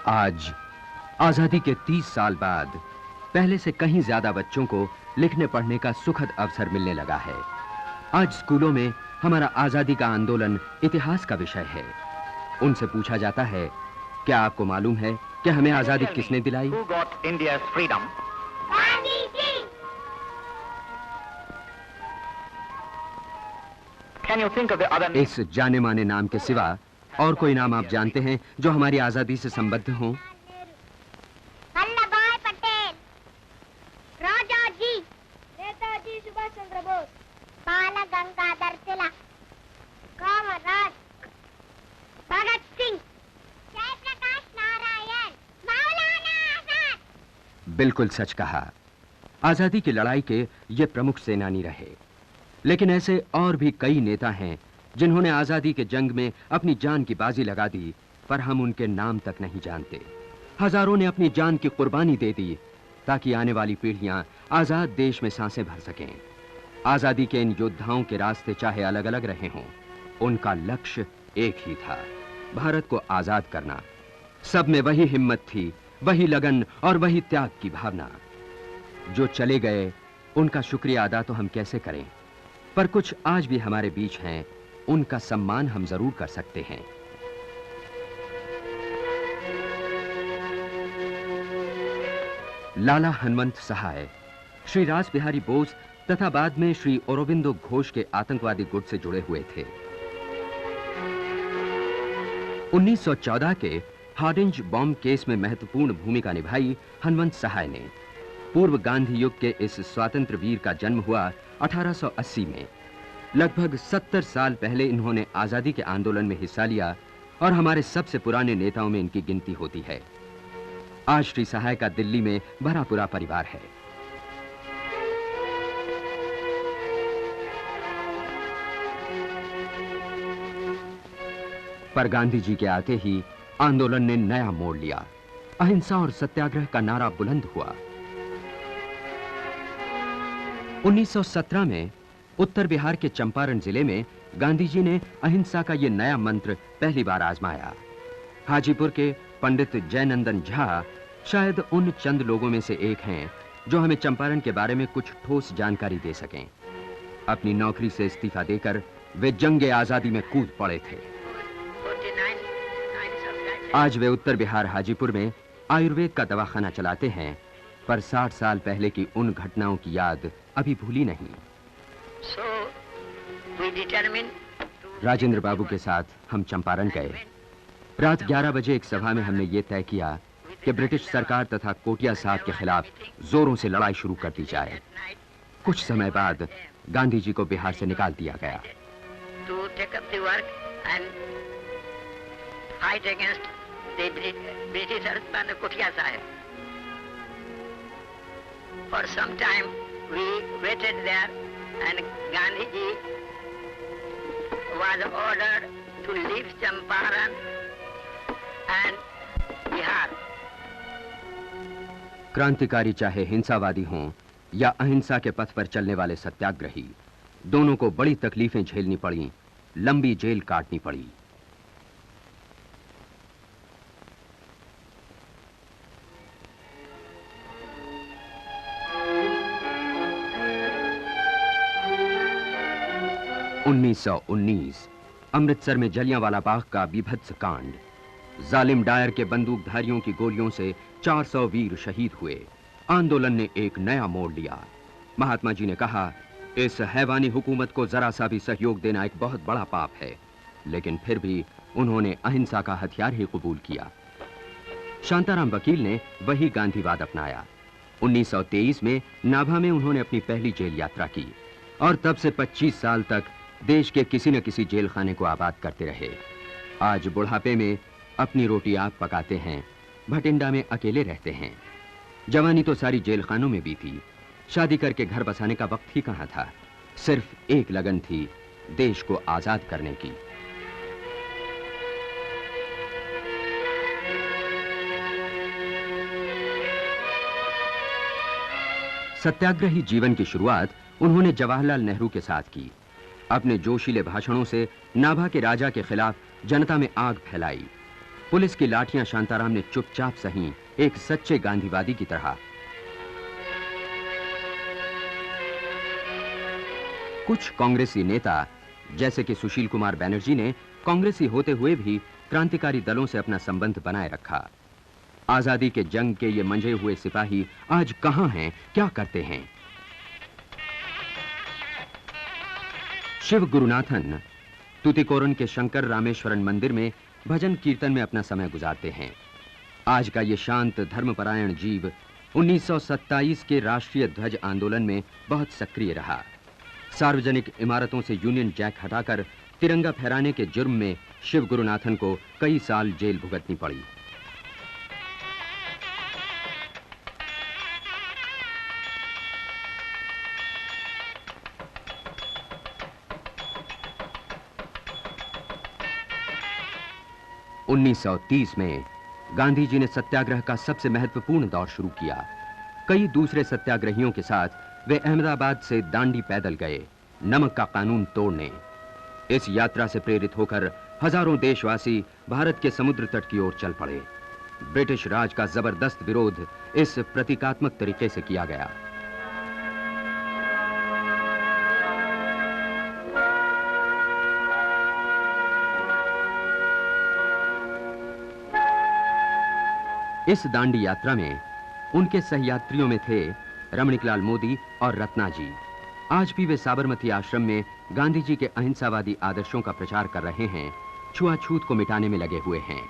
आज आजादी के 30 साल बाद पहले से कहीं ज्यादा बच्चों को लिखने पढ़ने का सुखद अवसर मिलने लगा है। आज स्कूलों में हमारा आजादी का आंदोलन इतिहास का विषय है। उनसे पूछा जाता है, क्या आपको मालूम है कि हमें आजादी किसने दिलाई? इस जाने माने नाम के सिवा और कोई नाम आप जानते हैं जो हमारी आजादी से संबद्ध हो? वल्लभभाई पटेल, राजा जी, नेताजी सुभाष चंद्र बोस, बाल गंगाधर तिलक, कामराज भगत सिंह, जयप्रकाश नारायण, मौलाना आजाद। बिल्कुल सच कहा। आजादी की लड़ाई के ये प्रमुख सेनानी रहे। लेकिन ऐसे और भी कई नेता हैं जिन्होंने आजादी के जंग में अपनी जान की बाजी लगा दी, पर हम उनके नाम तक नहीं जानते। हजारों ने अपनी जान की कुर्बानी दे दी ताकि आने वाली पीढ़ियां आजाद देश में सांसें भर सकें। आजादी के इन योद्धाओं के रास्ते चाहे अलग अलग रहे हों, उनका लक्ष्य एक ही था, भारत को आजाद करना। सब में वही हिम्मत थी, वही लगन और वही त्याग की भावना। जो चले गए उनका शुक्रिया अदा तो हम कैसे करें, पर कुछ आज भी हमारे बीच हैं, उनका सम्मान हम जरूर कर सकते हैं। लाला हनुमंत सहाय श्री रास बिहारी बोस तथा बाद में श्री औरोबिंदो घोष के आतंकवादी गुट से जुड़े हुए थे। 1914 के हार्डिंज बॉम्ब केस में महत्वपूर्ण भूमिका निभाई हनुमंत सहाय ने। पूर्व गांधी युग के इस स्वतंत्र वीर का जन्म हुआ 1880 में। लगभग 70 साल पहले इन्होंने आजादी के आंदोलन में हिस्सा लिया और हमारे सबसे पुराने नेताओं में इनकी गिनती होती है। आज श्री सहाय का दिल्ली में भरा पूरा परिवार है। पर गांधी जी के आते ही आंदोलन ने नया मोड़ लिया। अहिंसा और सत्याग्रह का नारा बुलंद हुआ। 1917 में उत्तर बिहार के चंपारण जिले में गांधी जी ने अहिंसा का यह नया मंत्र पहली बार आजमाया। हाजीपुर के पंडित जयनंदन झा शायद उन चंद लोगों में से एक हैं जो हमें चंपारण के बारे में कुछ ठोस जानकारी दे सकें। अपनी नौकरी से इस्तीफा देकर वे जंगे आजादी में कूद पड़े थे। आज वे उत्तर बिहार हाजीपुर में आयुर्वेद का दवाखाना चलाते हैं, पर 60 साल पहले की उन घटनाओं की याद अभी भूली नहीं। राजेंद्र बाबू के साथ हम चंपारण गए। रात 11 बजे एक सभा में हमने ये तय किया कि ब्रिटिश सरकार तथा कोटिया साहब के खिलाफ जोरों से लड़ाई शुरू कर दी जाए। कुछ समय बाद गांधी जी को बिहार से निकाल दिया गया। For some time we waited there and Gandhiji was ordered to leave Champaran and Bihar. क्रांतिकारी चाहे हिंसावादी हों या अहिंसा के पथ पर चलने वाले सत्याग्रही, दोनों को बड़ी तकलीफें झेलनी पड़ी, लंबी जेल काटनी पड़ी। अमृतसर में जलियांवाला बाग का बीभत्स कांड। जालिम डायर के बंदूकधारियों की गोलियों से 400 वीर शहीद हुए। आंदोलन ने एक नया मोड़ लिया। महात्मा जी ने कहा, इस हैवानी हुकूमत को जरा सा भी सहयोग देना एक बहुत बड़ा पाप है, लेकिन फिर भी उन्होंने अहिंसा का हथियार ही कबूल किया। शांताराम वकील ने वही गांधीवाद अपनाया। 1923 में नाभा में उन्होंने अपनी पहली जेल यात्रा की और तब से 25 साल तक देश के किसी न किसी जेल खाने को आबाद करते रहे। आज बुढ़ापे में अपनी रोटी आप पकाते हैं, भटिंडा में अकेले रहते हैं। जवानी तो सारी जेल खानों में बीती। शादी करके घर बसाने का वक्त ही कहां था। सिर्फ एक लगन थी, देश को आजाद करने की। सत्याग्रही जीवन की शुरुआत उन्होंने जवाहरलाल नेहरू के साथ की। अपने जोशीले भाषणों से नाभा के राजा के खिलाफ जनता में आग फैलाई। पुलिस की लाठियां शांताराम ने चुपचाप सही, एक सच्चे गांधीवादी की तरह। कुछ कांग्रेसी नेता जैसे कि सुशील कुमार बैनर्जी ने कांग्रेसी होते हुए भी क्रांतिकारी दलों से अपना संबंध बनाए रखा। आजादी के जंग के ये मंझे हुए सिपाही आज कहां हैं, क्या करते हैं? शिव गुरुनाथन तूतीकोरन के शंकर रामेश्वरन मंदिर में भजन कीर्तन में अपना समय गुजारते हैं। आज का ये शांत धर्मपरायण जीव 1927 के राष्ट्रीय ध्वज आंदोलन में बहुत सक्रिय रहा। सार्वजनिक इमारतों से यूनियन जैक हटाकर तिरंगा फहराने के जुर्म में शिव गुरुनाथन को कई साल जेल भुगतनी पड़ी। – 1930 में गांधी जी ने सत्याग्रह का सबसे महत्वपूर्ण दौर शुरू किया। कई दूसरे सत्याग्रहियों के साथ वे अहमदाबाद से दांडी पैदल गए, नमक का कानून तोड़ने। इस यात्रा से प्रेरित होकर हजारों देशवासी भारत के समुद्र तट की ओर चल पड़े। ब्रिटिश राज का जबरदस्त विरोध इस प्रतीकात्मक तरीके से किया गया। इस दांडी यात्रा में उनके सहयात्रियों में थे रमणीकलाल मोदी और रत्ना जी। आज भी वे साबरमती आश्रम में गांधी जी के अहिंसावादी आदर्शों का प्रचार कर रहे हैं, छुआछूत को मिटाने में लगे हुए हैं।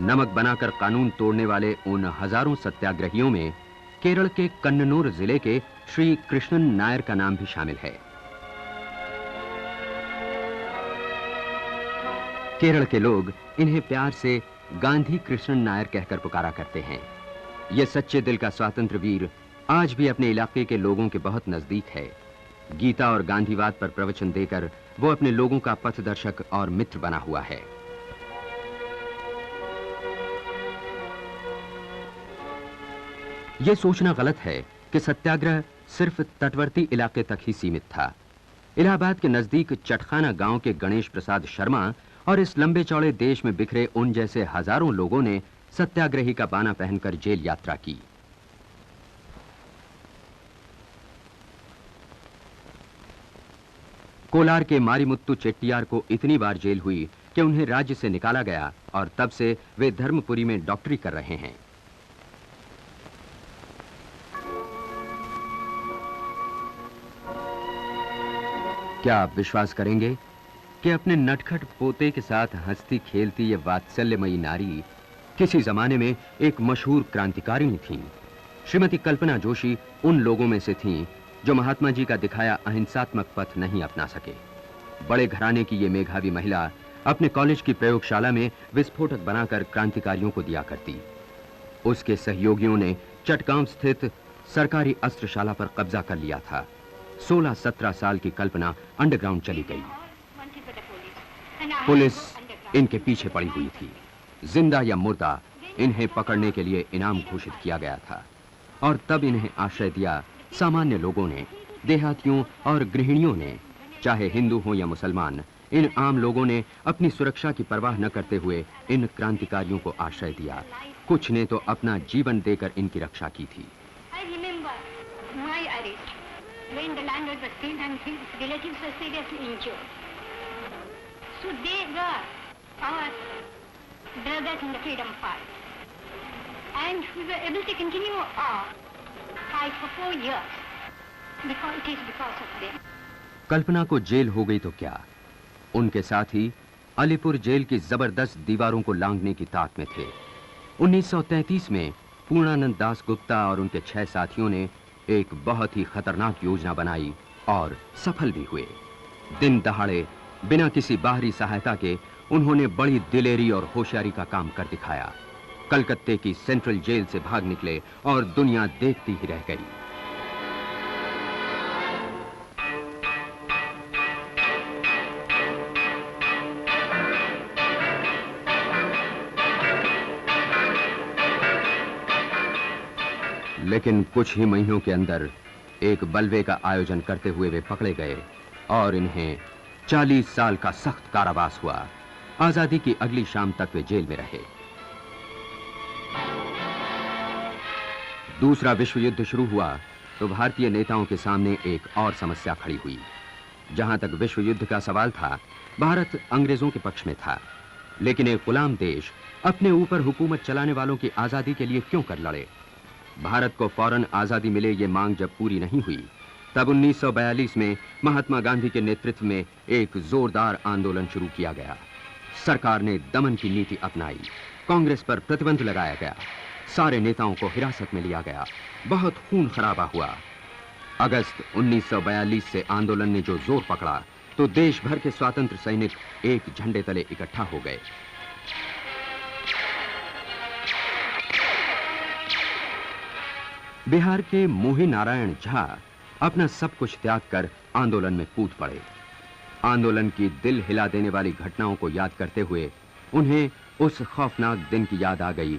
नमक बनाकर कानून तोड़ने वाले उन हजारों सत्याग्रहियों में केरल के कन्ननूर जिले के श्री कृष्णन नायर का नाम भी शामिल है। केरल के लोग इन्हें प्यार से गांधी कृष्णन नायर कहकर पुकारा करते हैं। ये सच्चे दिल का स्वातंत्र्य वीर आज भी अपने इलाके के लोगों के बहुत नजदीक है। गीता और गांधीवाद पर प्रवचन देकर वो अपने लोगों का पथदर्शक और मित्र बना हुआ है। यह सोचना गलत है कि सत्याग्रह सिर्फ तटवर्ती इलाके तक ही सीमित था। इलाहाबाद के नजदीक चटखाना गांव के गणेश प्रसाद शर्मा और इस लंबे चौड़े देश में बिखरे उन जैसे हजारों लोगों ने सत्याग्रही का बाना पहनकर जेल यात्रा की। कोलार के मारीमुत्तु चेट्टियार को इतनी बार जेल हुई कि उन्हें राज्य से निकाला गया और तब से वे धर्मपुरी में डॉक्टरी कर रहे हैं। क्या आप विश्वास करेंगे कि अपने नटखट पोते के साथ हंसती खेलती ये वात्सल्यमयी नारी किसी जमाने में एक मशहूर क्रांतिकारिणी थीं। श्रीमती कल्पना जोशी उन लोगों में से थीं जो महात्मा जी का दिखाया अहिंसात्मक पथ नहीं अपना सके। बड़े घराने की ये मेधावी महिला अपने कॉलेज की प्रयोगशाला में विस्फोटक बनाकर क्रांतिकारियों को दिया करती। उसके सहयोगियों ने चटगांव स्थित सरकारी अस्त्रशाला पर कब्जा कर लिया था। 16-17 साल की कल्पना अंडरग्राउंड चली गई। पुलिस इनके पीछे पड़ी हुई थी। जिंदा या मुर्दा इन्हें पकड़ने के लिए इनाम घोषित किया गया था और तब इन्हें आश्रय दिया सामान्य लोगों ने, देहातियों और गृहिणियों ने। चाहे हिंदू हो या मुसलमान, इन आम लोगों ने अपनी सुरक्षा की परवाह न करते हुए इन क्रांतिकारियों को आश्रय दिया। कुछ ने तो अपना जीवन देकर इनकी रक्षा की थी। When the landlord was killed and his relatives were seriously injured. So they were our brothers in the freedom fight. And we were able to continue our fight for 4 years. Because it is because of them. कल्पना को jail हो गई तो क्या, उनके साथ ही Alipur jail की जबरदस्त दीवारों को लांघने की ताक में थे। 1933 में पूर्णानंद दास गुप्ता और उनके 6 साथियों ने एक बहुत ही खतरनाक योजना बनाई और सफल भी हुए। दिन दहाड़े बिना किसी बाहरी सहायता के उन्होंने बड़ी दिलेरी और होशियारी का काम कर दिखाया। कलकत्ते की सेंट्रल जेल से भाग निकले और दुनिया देखती ही रह गई। लेकिन कुछ ही महीनों के अंदर एक बलवे का आयोजन करते हुए वे पकड़े गए और इन्हें 40 साल का सख्त कारावास हुआ। आजादी की अगली शाम तक वे जेल में रहे। दूसरा विश्व युद्ध शुरू हुआ तो भारतीय नेताओं के सामने एक और समस्या खड़ी हुई। जहां तक विश्व युद्ध का सवाल था, भारत अंग्रेजों के पक्ष में था, लेकिन एक गुलाम देश अपने ऊपर हुकूमत चलाने वालों की आजादी के लिए क्यों कर लड़े? भारत को फौरन आजादी मिले ये मांग जब पूरी नहीं हुई, तब 1942 में महात्मा गांधी के नेतृत्व में एक जोरदार आंदोलन शुरू किया गया। सरकार ने दमन की नीति अपनाई, कांग्रेस पर प्रतिबंध लगाया गया, सारे नेताओं को हिरासत में लिया गया, बहुत खून खराबा हुआ। अगस्त 1942 से आंदोलन ने जो जोर पकड़ा तो देश भर के स्वतंत्र सैनिक एक झंडे तले इकट्ठा हो गए। बिहार के मोही नारायण झा अपना सब कुछ त्याग कर आंदोलन में कूद पड़े। आंदोलन की दिल हिला देने वाली घटनाओं को याद करते हुए उन्हें उस खौफनाक दिन की याद आ गई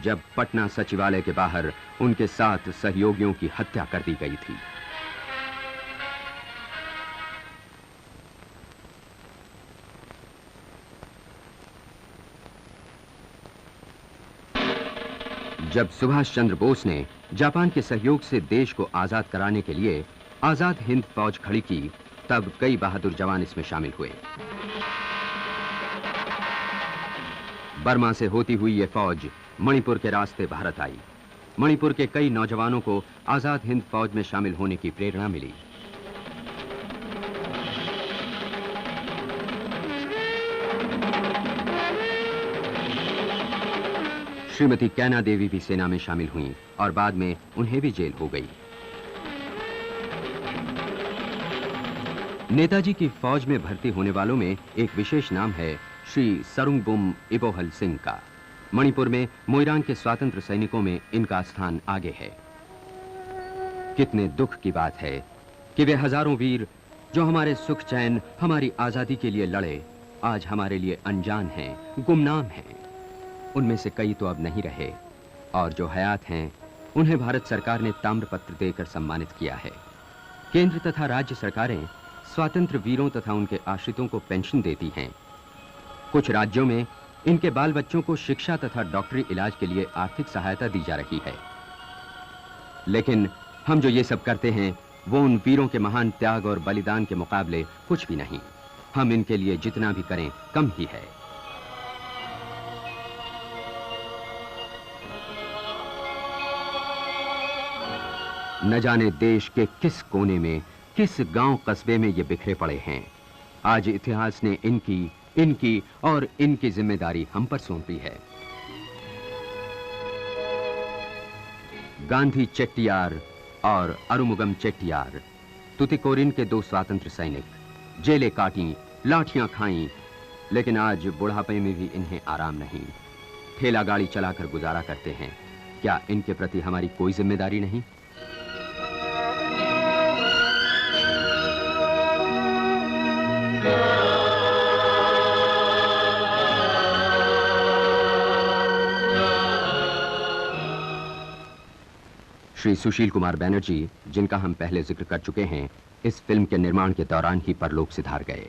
जब पटना सचिवालय के बाहर उनके 7 सहयोगियों की हत्या कर दी गई थी। जब सुभाष चंद्र बोस ने जापान के सहयोग से देश को आजाद कराने के लिए आजाद हिंद फौज खड़ी की, तब कई बहादुर जवान इसमें शामिल हुए। बर्मा से होती हुई यह फौज मणिपुर के रास्ते भारत आई। मणिपुर के कई नौजवानों को आजाद हिंद फौज में शामिल होने की प्रेरणा मिली। श्रीमती कैना देवी भी सेना में शामिल हुईं और बाद में उन्हें भी जेल हो गई। नेताजी की फौज में भर्ती होने वालों में एक विशेष नाम है श्री सरुंगबुम इबोहल सिंह का। मणिपुर में मोइरांग के स्वतंत्र सैनिकों में इनका स्थान आगे है। कितने दुख की बात है कि वे हजारों वीर जो हमारे सुख चैन, हमारी आजादी के लिए लड़े, आज हमारे लिए अनजान हैं, गुमनाम हैं। उनमें से कई तो अब नहीं रहे और जो हयात हैं उन्हें भारत सरकार ने ताम्रपत्र देकर सम्मानित किया है। केंद्र तथा राज्य सरकारें स्वतंत्र वीरों तथा उनके आश्रितों को पेंशन देती हैं। कुछ राज्यों में इनके बाल बच्चों को शिक्षा तथा डॉक्टरी इलाज के लिए आर्थिक सहायता दी जा रही है। लेकिन हम जो ये सब करते हैं वो उन वीरों के महान त्याग और बलिदान के मुकाबले कुछ भी नहीं। हम इनके लिए जितना भी करें कम ही है। न जाने देश के किस कोने में, किस गांव कस्बे में ये बिखरे पड़े हैं। आज इतिहास ने इनकी और इनकी जिम्मेदारी हम पर सौंपी है। गांधी चेट्टियार और अरुमुगम चेट्टियार, तुतिकोरिन के 2 स्वतंत्र सैनिक, जेलें काटी, लाठियां खाईं, लेकिन आज बुढ़ापे में भी इन्हें आराम नहीं। ठेला गाड़ी चलाकर गुजारा करते हैं। क्या इनके प्रति हमारी कोई जिम्मेदारी नहीं? श्री सुशील कुमार बैनर्जी, जिनका हम पहले जिक्र कर चुके हैं, इस फिल्म के निर्माण के दौरान ही परलोक सिधार गए।